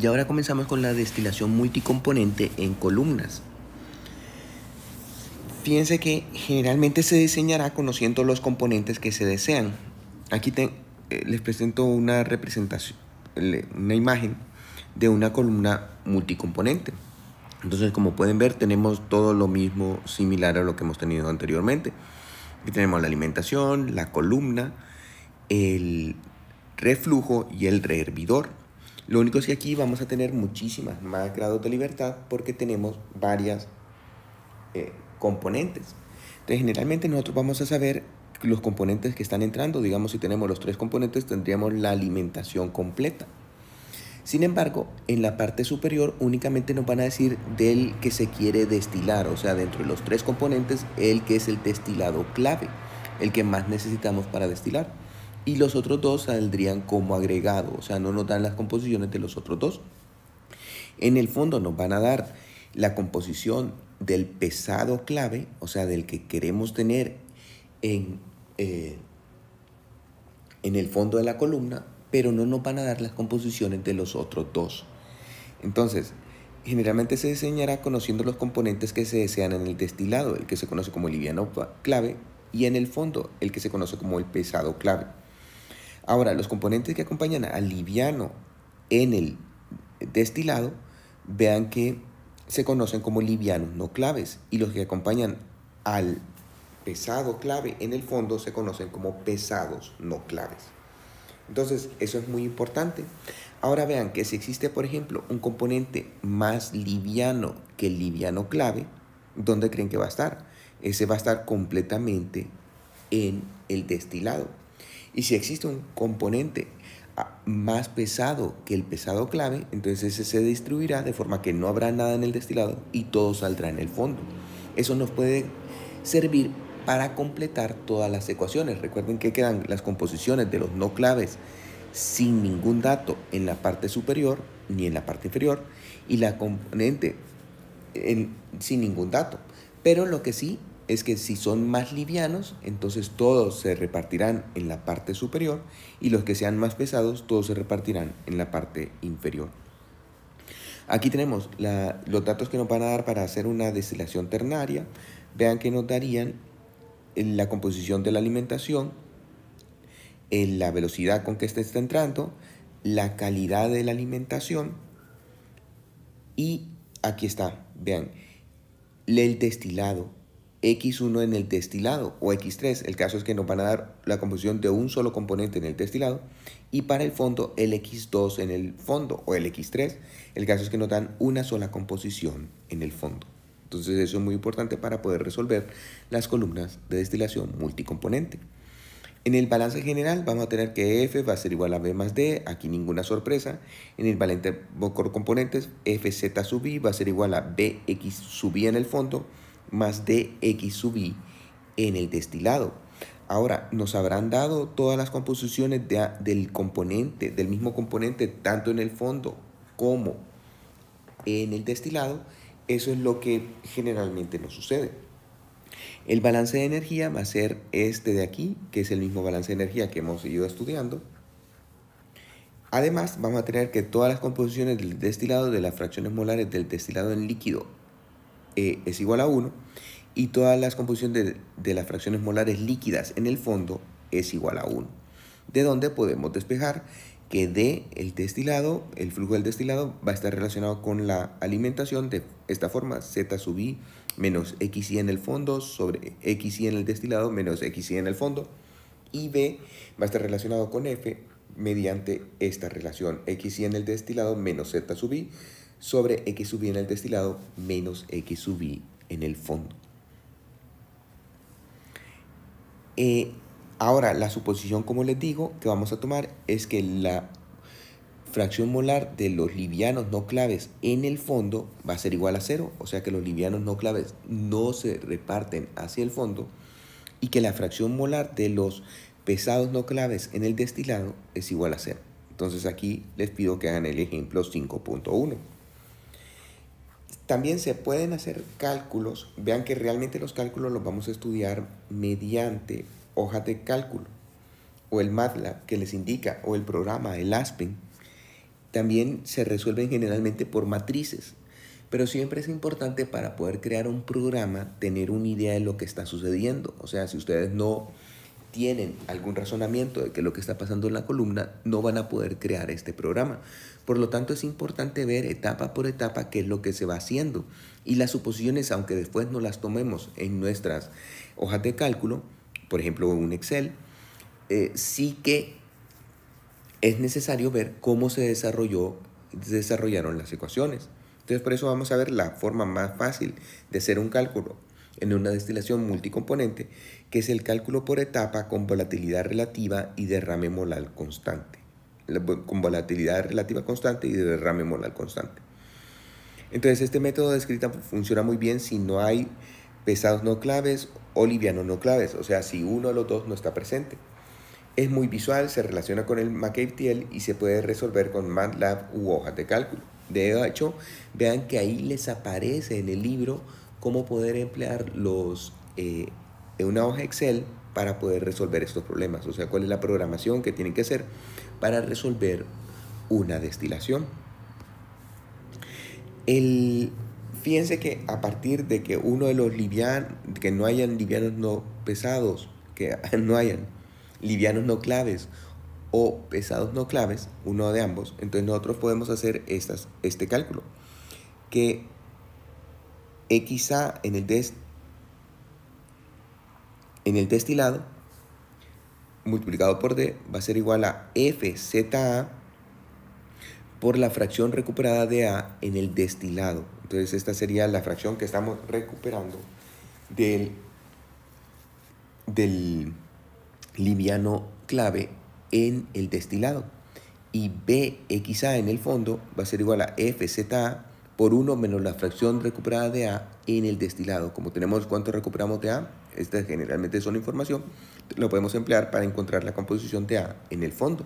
Y ahora comenzamos con la destilación multicomponente en columnas. Fíjense que generalmente se diseñará conociendo los componentes que se desean. Aquí les presento una representación, una imagen de una columna multicomponente. Entonces, como pueden ver, tenemos todo lo mismo, similar a lo que hemos tenido anteriormente. Aquí tenemos la alimentación, la columna, el reflujo y el rehervidor. Lo único es que aquí vamos a tener muchísimas más grados de libertad porque tenemos varias componentes. Entonces, generalmente nosotros vamos a saber los componentes que están entrando. Digamos, si tenemos los 3 componentes, tendríamos la alimentación completa. Sin embargo, en la parte superior únicamente nos van a decir del que se quiere destilar, o sea, dentro de los 3 componentes, el que es el destilado clave, el que más necesitamos para destilar. Y los otros 2 saldrían como agregado, o sea, no nos dan las composiciones de los otros 2. En el fondo nos van a dar la composición del pesado clave, o sea, del que queremos tener en el fondo de la columna, pero no nos van a dar las composiciones de los otros 2. Entonces, generalmente se diseñará conociendo los componentes que se desean en el destilado, el que se conoce como el liviano clave, y en el fondo, el que se conoce como el pesado clave. Ahora, los componentes que acompañan al liviano en el destilado, vean que se conocen como livianos no claves, y los que acompañan al pesado clave en el fondo se conocen como pesados no claves. Entonces, eso es muy importante. Ahora vean que si existe, por ejemplo, un componente más liviano que el liviano clave, ¿dónde creen que va a estar? Ese va a estar completamente en el destilado. Y si existe un componente más pesado que el pesado clave, entonces ese se distribuirá de forma que no habrá nada en el destilado y todo saldrá en el fondo. Eso nos puede servir para completar todas las ecuaciones. Recuerden que quedan las composiciones de los no claves sin ningún dato en la parte superior ni en la parte inferior, y la componente sin ningún dato. Pero lo que sí es que si son más livianos, entonces todos se repartirán en la parte superior, y los que sean más pesados, todos se repartirán en la parte inferior. Aquí tenemos los datos que nos van a dar para hacer una destilación ternaria. Vean que nos darían la composición de la alimentación, la velocidad con que está entrando, la calidad de la alimentación, y aquí está, vean, el destilado, X1 en el destilado o X3, el caso es que nos van a dar la composición de un solo componente en el destilado, y para el fondo el X2 en el fondo o el X3, el caso es que nos dan una sola composición en el fondo. Entonces eso es muy importante para poder resolver las columnas de destilación multicomponente. En el balance general vamos a tener que F va a ser igual a B más D, aquí ninguna sorpresa. En el balance por componentes, FZ sub I va a ser igual a BX sub I en el fondo, más DX sub I en el destilado. Ahora, nos habrán dado todas las composiciones del componente, del mismo componente, tanto en el fondo como en el destilado. Eso es lo que generalmente nos sucede. El balance de energía va a ser este de aquí, que es el mismo balance de energía que hemos ido estudiando. Además, vamos a tener que todas las composiciones del destilado de las fracciones molares del destilado en líquido es igual a 1, y todas las composiciones de las fracciones molares líquidas en el fondo es igual a 1. De donde podemos despejar que D, el destilado, el flujo del destilado, va a estar relacionado con la alimentación de esta forma: Z sub I menos XI en el fondo sobre XI en el destilado menos XI en el fondo. Y B va a estar relacionado con F mediante esta relación: XI en el destilado menos Z sub I sobre X sub I en el destilado menos X sub I en el fondo. Ahora, la suposición, como les digo, que vamos a tomar es que la fracción molar de los livianos no claves en el fondo va a ser igual a 0, o sea que los livianos no claves no se reparten hacia el fondo, y que la fracción molar de los pesados no claves en el destilado es igual a 0. Entonces aquí les pido que hagan el ejemplo 5.1. También se pueden hacer cálculos. Vean que realmente los cálculos los vamos a estudiar mediante hojas de cálculo, o el MATLAB que les indica, o el programa, el Aspen, también se resuelven generalmente por matrices, pero siempre es importante para poder crear un programa tener una idea de lo que está sucediendo. O sea, si ustedes no tienen algún razonamiento de qué es lo que está pasando en la columna, no van a poder crear este programa. Por lo tanto, es importante ver etapa por etapa qué es lo que se va haciendo. Y las suposiciones, aunque después no las tomemos en nuestras hojas de cálculo, por ejemplo, un Excel, sí que es necesario ver cómo se desarrollaron las ecuaciones. Entonces, por eso vamos a ver la forma más fácil de hacer un cálculo en una destilación multicomponente, que es el cálculo por etapa con volatilidad relativa y derrame molar constante. Con volatilidad relativa constante y derrame molar constante. Entonces, este método de escrita funciona muy bien si no hay pesados no claves o livianos no claves, o sea, si uno de los dos no está presente. Es muy visual, se relaciona con el McCabe-TL y se puede resolver con MATLAB u hojas de cálculo. De hecho, vean que ahí les aparece en el libro cómo poder emplear una hoja Excel para poder resolver estos problemas. O sea, cuál es la programación que tienen que hacer para resolver una destilación. Fíjense que a partir de que uno de los que no hayan livianos no pesados, que no hayan livianos no claves o pesados no claves, uno de ambos, entonces nosotros podemos hacer este cálculo, que XA en el destilado multiplicado por D va a ser igual a FZA por la fracción recuperada de A en el destilado. Entonces esta sería la fracción que estamos recuperando del liviano clave en el destilado. Y BXA en el fondo va a ser igual a FZA por 1 menos la fracción recuperada de A en el destilado. Como tenemos cuánto recuperamos de A, esta generalmente es una información, lo podemos emplear para encontrar la composición de A en el fondo.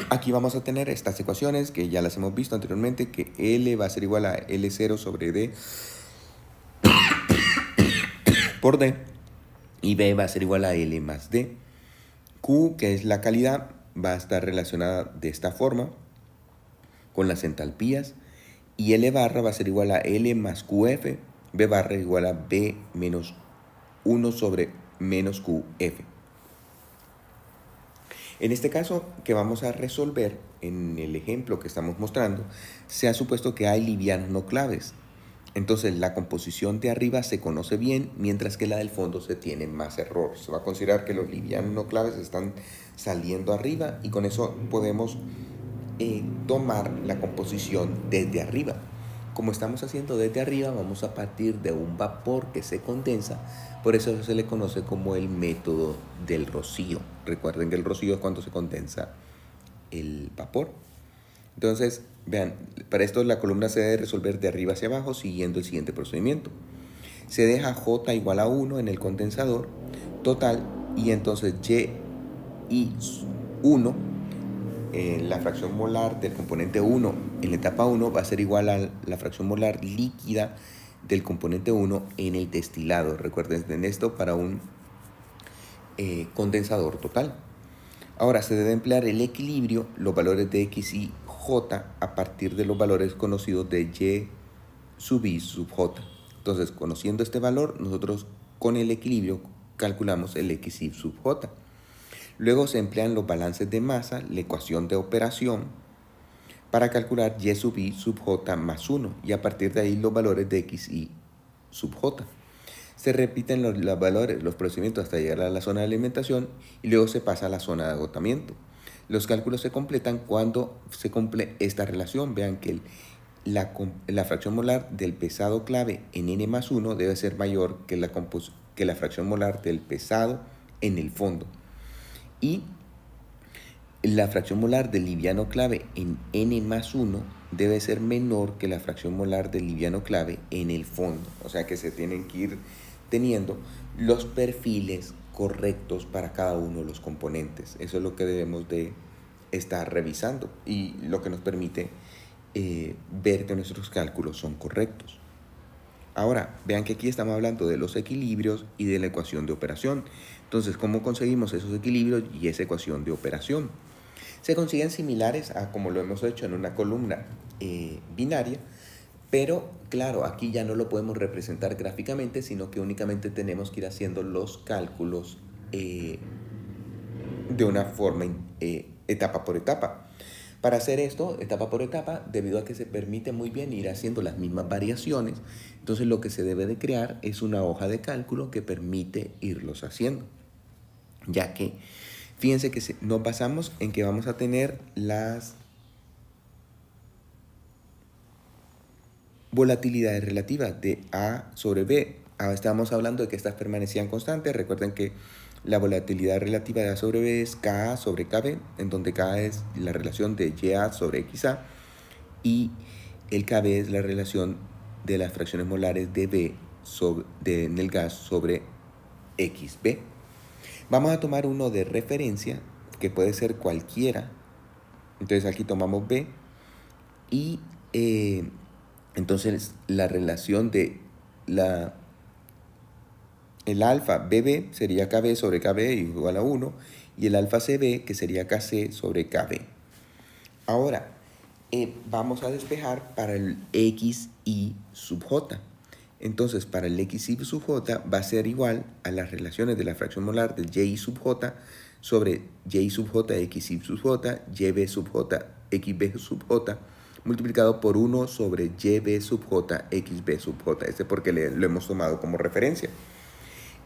Aquí vamos a tener estas ecuaciones que ya las hemos visto anteriormente, que L va a ser igual a L0 sobre D por D, y B va a ser igual a L más D. Q, que es la calidad, va a estar relacionada de esta forma con las entalpías, y L barra va a ser igual a L más QF, B barra igual a B menos 1 sobre menos QF. En este caso que vamos a resolver, en el ejemplo que estamos mostrando, se ha supuesto que hay livianos no claves. Entonces la composición de arriba se conoce bien, mientras que la del fondo se tiene más error. Se va a considerar que los livianos no claves están saliendo arriba y con eso podemos tomar la composición desde arriba. Como estamos haciendo desde arriba, vamos a partir de un vapor que se condensa, por eso se le conoce como el método del rocío. Recuerden que el rocío es cuando se condensa el vapor. Entonces, vean, para esto la columna se debe resolver de arriba hacia abajo siguiendo el siguiente procedimiento. Se deja J igual a 1 en el condensador total y entonces Y1, la fracción molar del componente 1 en la etapa 1 va a ser igual a la fracción molar líquida del componente 1 en el destilado. Recuerden esto para un condensador total. Ahora se debe emplear el equilibrio, los valores de X y J a partir de los valores conocidos de Y sub I sub J. Entonces, conociendo este valor, nosotros con el equilibrio calculamos el X y sub J. Luego se emplean los balances de masa, la ecuación de operación, para calcular Y sub I sub J más 1 y a partir de ahí los valores de X y sub J. Se repiten los valores, los procedimientos hasta llegar a la zona de alimentación y luego se pasa a la zona de agotamiento. Los cálculos se completan cuando se cumple esta relación. Vean que la fracción molar del pesado clave en N más 1 debe ser mayor que la fracción molar del pesado en el fondo. Y la fracción molar del liviano clave en N más 1 debe ser menor que la fracción molar del liviano clave en el fondo. O sea que se tienen que ir teniendo los perfiles correctos para cada uno de los componentes. Eso es lo que debemos de estar revisando y lo que nos permite ver que nuestros cálculos son correctos. Ahora, vean que aquí estamos hablando de los equilibrios y de la ecuación de operación. Entonces, ¿cómo conseguimos esos equilibrios y esa ecuación de operación? Se consiguen similares a como lo hemos hecho en una columna binaria, pero claro, aquí ya no lo podemos representar gráficamente, sino que únicamente tenemos que ir haciendo los cálculos de una forma etapa por etapa. Para hacer esto, etapa por etapa, debido a que se permite muy bien ir haciendo las mismas variaciones, entonces lo que se debe de crear es una hoja de cálculo que permite irlos haciendo. Ya que, fíjense que nos basamos en que vamos a tener las volatilidades relativas de A sobre B. Ahora estábamos hablando de que estas permanecían constantes. Recuerden que la volatilidad relativa de A sobre B es KA sobre KB, en donde KA es la relación de YA sobre XA y el KB es la relación de las fracciones molares de B en el gas sobre XB. Vamos a tomar uno de referencia, que puede ser cualquiera. Entonces aquí tomamos B y entonces la relación de el alfa BB sería KB sobre KB igual a 1 y el alfa CB que sería KC sobre KB. Ahora vamos a despejar para el XY sub J. Entonces para el XY sub J va a ser igual a las relaciones de la fracción molar del Y sub J sobre Y sub J XY sub J, YB sub J XB sub J multiplicado por 1 sobre YB sub J XB sub J. Porque lo hemos tomado como referencia.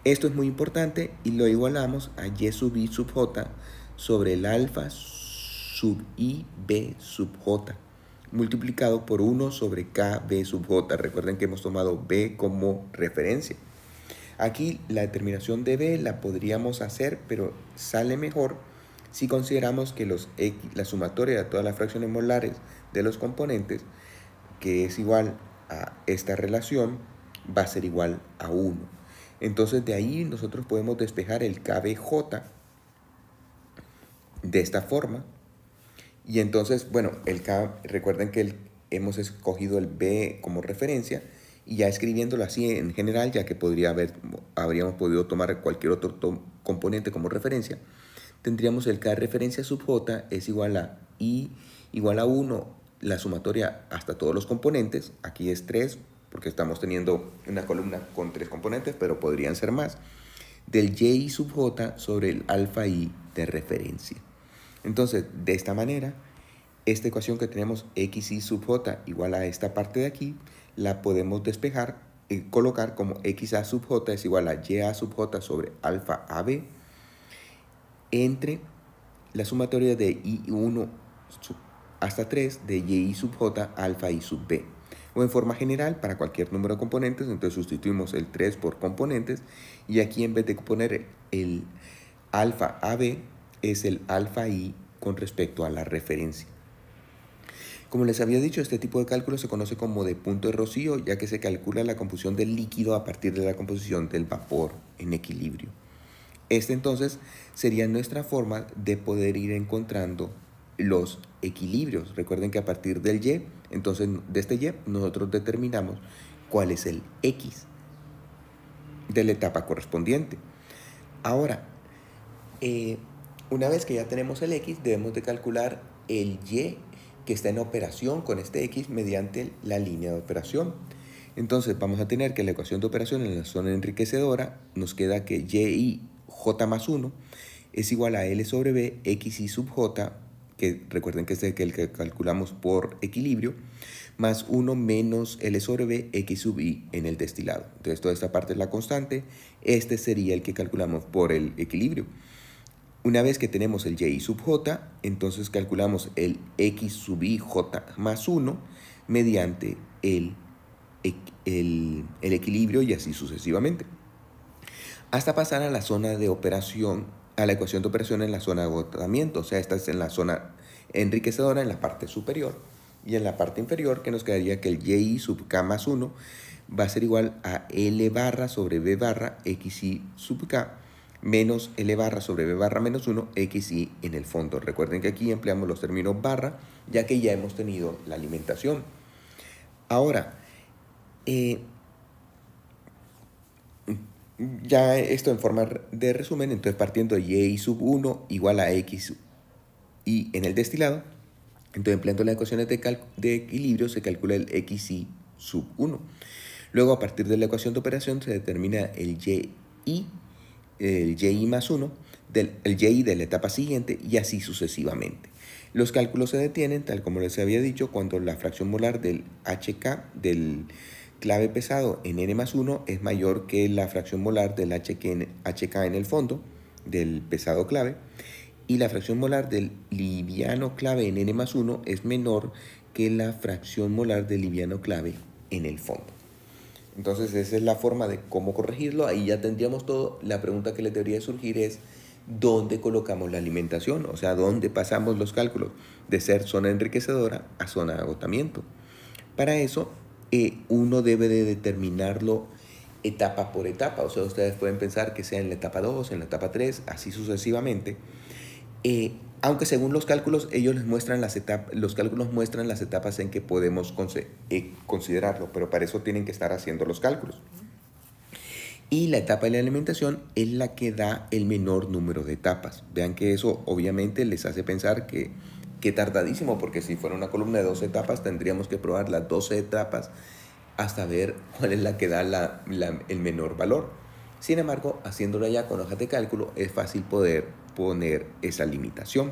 Esto es muy importante y lo igualamos a Y sub I sub J sobre el alfa sub I B sub J multiplicado por 1 sobre KB sub J. Recuerden que hemos tomado B como referencia. Aquí la determinación de B la podríamos hacer, pero sale mejor si consideramos que la sumatoria de todas las fracciones molares de los componentes, que es igual a esta relación, va a ser igual a 1. Entonces de ahí nosotros podemos despejar el KBJ de esta forma. Y entonces, bueno, recuerden que hemos escogido el B como referencia y ya escribiéndolo así en general, ya que habríamos podido tomar cualquier otro componente como referencia, tendríamos el K referencia sub J es igual a I igual a 1, la sumatoria hasta todos los componentes, aquí es 3, porque estamos teniendo una columna con 3 componentes, pero podrían ser más, del Y sub J sobre el alfa I de referencia. Entonces, de esta manera, esta ecuación que tenemos XY sub J igual a esta parte de aquí, la podemos despejar y colocar como XA sub J es igual a YA sub J sobre alfa AB entre la sumatoria de I1 hasta 3 de Y sub J alfa I sub B. O en forma general, para cualquier número de componentes, entonces sustituimos el 3 por componentes y aquí en vez de poner el alfa AB es el alfa I con respecto a la referencia. Como les había dicho, este tipo de cálculo se conoce como de punto de rocío, ya que se calcula la composición del líquido a partir de la composición del vapor en equilibrio. Entonces sería nuestra forma de poder ir encontrando los equilibrios. Recuerden que a partir del Y, entonces de este Y, nosotros determinamos cuál es el X de la etapa correspondiente. Ahora, una vez que ya tenemos el X, debemos de calcular el Y que está en operación con este X mediante la línea de operación. Entonces vamos a tener que la ecuación de operación en la zona enriquecedora nos queda que Y J más 1 es igual a L sobre B XY sub J, que recuerden que es el que calculamos por equilibrio, más 1 menos L sobre B X sub I en el destilado. Entonces toda esta parte es la constante, este sería el que calculamos por el equilibrio. Una vez que tenemos el Y sub J, entonces calculamos el X sub I J más 1 mediante el equilibrio y así sucesivamente. Hasta pasar a la zona de operación, a la ecuación de operación en la zona de agotamiento. O sea, esta es en la zona enriquecedora en la parte superior. Y en la parte inferior que nos quedaría que el Y sub K más 1 va a ser igual a L barra sobre B barra XY sub K menos L barra sobre B barra menos 1 XY en el fondo. Recuerden que aquí empleamos los términos barra, ya que ya hemos tenido la alimentación. Ahora, ya esto en forma de resumen, entonces partiendo de Y sub 1 igual a X Y en el destilado, entonces empleando las ecuaciones de equilibrio se calcula el xi sub 1. Luego, a partir de la ecuación de operación se determina el yi más 1, el yi de la etapa siguiente y así sucesivamente. Los cálculos se detienen, tal como les había dicho, cuando la fracción molar del HK, del clave pesado en N más 1, es mayor que la fracción molar del HK en el fondo, del pesado clave, y la fracción molar del liviano clave en N más 1 es menor que la fracción molar del liviano clave en el fondo. Entonces esa es la forma de cómo corregirlo. Ahí ya tendríamos todo. La pregunta que le debería surgir es ¿dónde colocamos la alimentación? O sea, ¿dónde pasamos los cálculos de ser zona enriquecedora a zona de agotamiento? Para eso uno debe de determinarlo etapa por etapa. O sea, ustedes pueden pensar que sea en la etapa 2, en la etapa 3, así sucesivamente. Aunque según los cálculos, ellos les muestran los cálculos muestran las etapas en que podemos considerarlo, pero para eso tienen que estar haciendo los cálculos. Y la etapa de la alimentación es la que da el menor número de etapas. Vean que eso obviamente les hace pensar que tardadísimo, porque si fuera una columna de 12 etapas, tendríamos que probar las 12 etapas hasta ver cuál es la que da el menor valor. Sin embargo, haciéndolo ya con hojas de cálculo, es fácil poder poner esa limitación.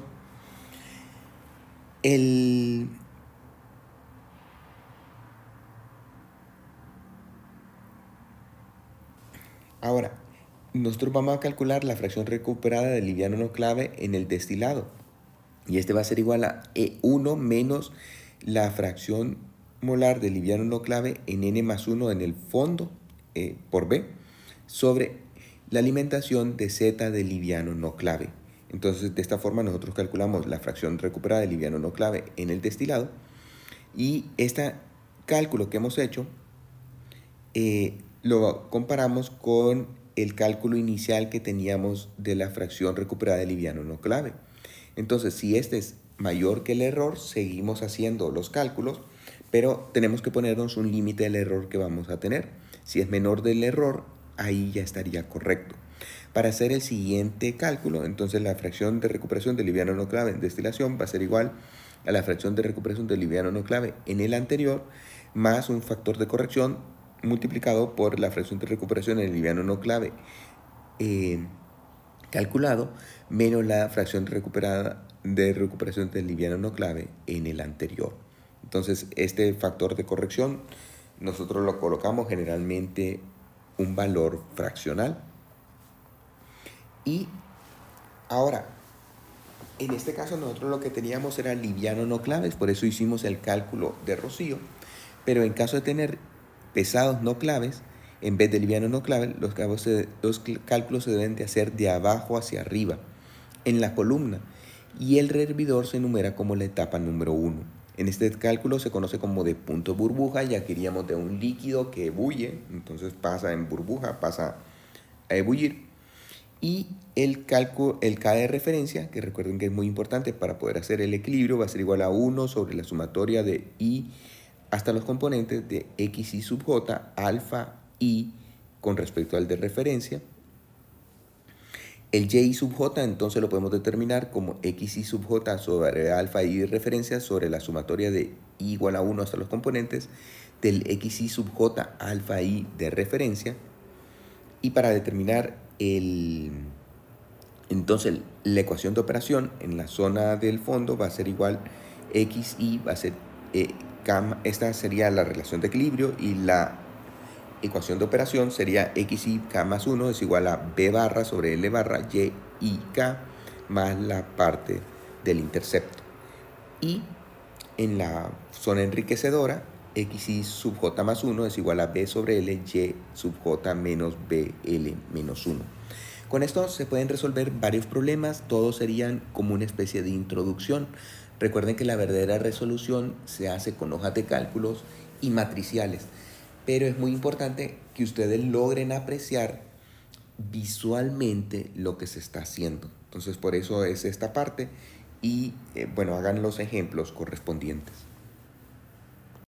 Ahora, nosotros vamos a calcular la fracción recuperada del liviano no clave en el destilado. Y este va a ser igual a E1 menos la fracción molar del liviano no clave en N más 1 en el fondo por B sobre la alimentación de Z del liviano no clave. Entonces, de esta forma nosotros calculamos la fracción recuperada del liviano no clave en el destilado y este cálculo que hemos hecho lo comparamos con el cálculo inicial que teníamos de la fracción recuperada del liviano no clave. Entonces, si este es mayor que el error, seguimos haciendo los cálculos, pero tenemos que ponernos un límite del error que vamos a tener. Si es menor del error, ahí ya estaría correcto. Para hacer el siguiente cálculo, entonces la fracción de recuperación del liviano no clave en destilación va a ser igual a la fracción de recuperación del liviano no clave en el anterior, más un factor de corrección multiplicado por la fracción de recuperación en el liviano no clave calculado, menos la fracción de recuperación del liviano no clave en el anterior. Entonces, este factor de corrección nosotros lo colocamos generalmente un valor fraccional. Y ahora, en este caso nosotros lo que teníamos era liviano no claves, por eso hicimos el cálculo de Rocío, pero en caso de tener pesados no claves, en vez de liviano no clave, los cálculos se deben de hacer de abajo hacia arriba, en la columna, y el hervidor se enumera como la etapa número 1. En este cálculo se conoce como de punto burbuja, ya que iríamos de un líquido que ebulle, entonces pasa en burbuja, pasa a ebullir. Y el K de referencia, que recuerden que es muy importante para poder hacer el equilibrio, va a ser igual a 1 sobre la sumatoria de I hasta los componentes de xi sub j, alfa i con respecto al de referencia. El y sub j entonces lo podemos determinar como xi sub j sobre alfa i de referencia sobre la sumatoria de i igual a 1 hasta los componentes del xi sub j alfa i de referencia. Y para determinar entonces la ecuación de operación en la zona del fondo va a ser igual xi, va a ser esta sería la relación de equilibrio y la ecuación de operación sería xi k más 1 es igual a b barra sobre l barra y k más la parte del intercepto. Y en la zona enriquecedora, xi sub j más 1 es igual a b sobre l y sub j menos bl menos 1. Con esto se pueden resolver varios problemas, todos serían como una especie de introducción. Recuerden que la verdadera resolución se hace con hojas de cálculos y matriciales, pero es muy importante que ustedes logren apreciar visualmente lo que se está haciendo. Entonces, por eso es esta parte y, bueno, hagan los ejemplos correspondientes.